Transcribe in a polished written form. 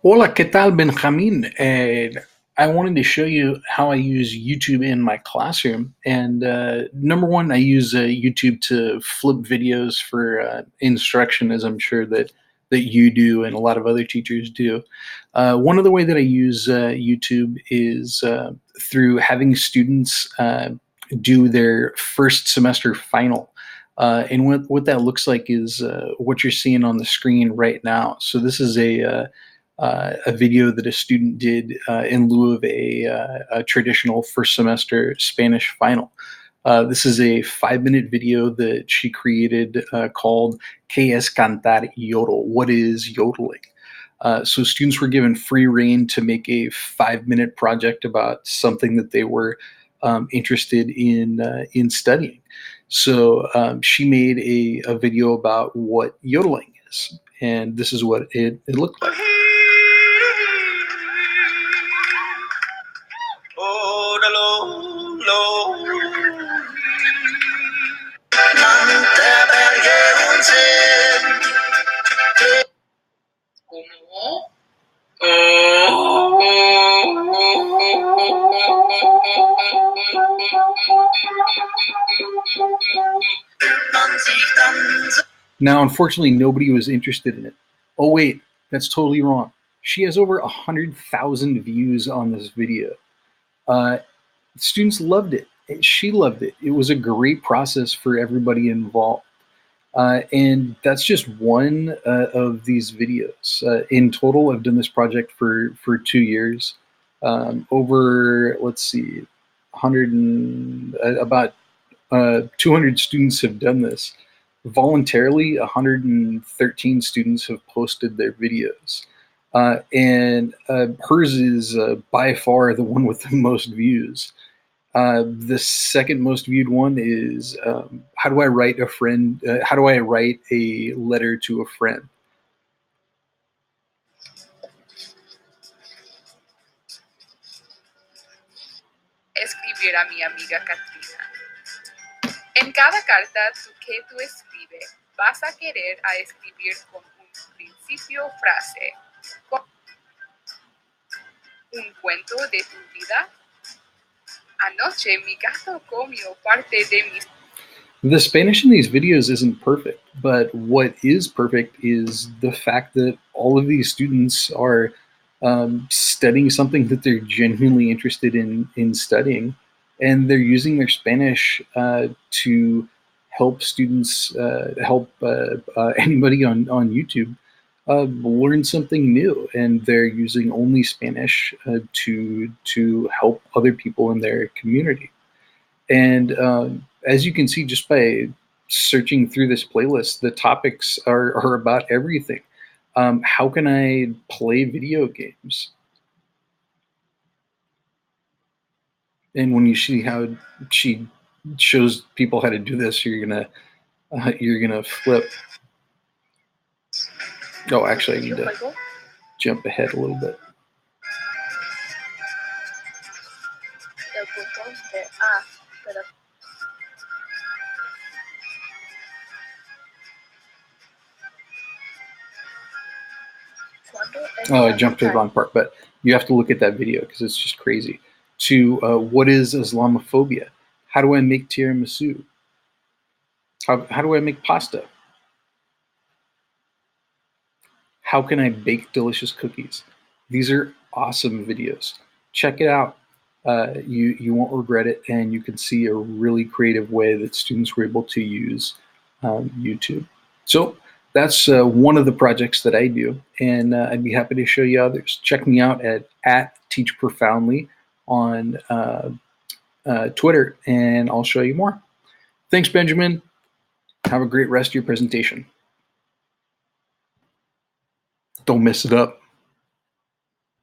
Hola, ¿qué tal, Benjamin? I wanted to show you how I use YouTube in my classroom. And number one, I use YouTube to flip videos for instruction, as I'm sure that you do and a lot of other teachers do. One other way that I use YouTube is through having students do their first semester final. And what that looks like is what you're seeing on the screen right now. So this is a video that a student did in lieu of a traditional first semester Spanish final. This is a 5-minute video that she created called ¿Qué es cantar yodel? What is yodeling? So students were given free reign to make a 5-minute project about something that they were interested in studying. So she made a video about what yodeling is, and this is what it looked like. ¿Cómo? Now, unfortunately, nobody was interested in it. Oh, wait, that's totally wrong. She has over 100,000 views on this video. Students loved it. She loved it. It was a great process for everybody involved. And that's just one of these videos. In total, I've done this project for 2 years. Over, let's see, 100 and about 200 students have done this. Voluntarily, 113 students have posted their videos. And hers is by far the one with the most views. The second most viewed one is how do I write a friend? How do I write a letter to a friend? Escribir a mi amiga Katrina. En cada carta que tú escribes, vas a querer a escribir con un principio frase. Un cuento de tu vida. Anoche mi gato comió parte de mis. The Spanish in these videos isn't perfect, but what is perfect is the fact that all of these students are studying something that they're genuinely interested in studying, and they're using their Spanish to help students, help anybody on YouTube learn something new, and they're using only Spanish to help other people in their community. And as you can see, just by searching through this playlist, the topics are about everything. How can I play video games? And when you see how she shows people how to do this, you're gonna flip. Oh, actually, I need to jump ahead a little bit. Oh, I jumped to the wrong part, but you have to look at that video because it's just crazy. To what is Islamophobia? How do I make tiramisu? How do I make pasta? How can I bake delicious cookies? These are awesome videos. Check it out. You won't regret it, and you can see a really creative way that students were able to use YouTube. So that's one of the projects that I do, and I'd be happy to show you others. Check me out at Teach Profoundly on Twitter, and I'll show you more. Thanks, Benjamin. Have a great rest of your presentation. Don't mess it up.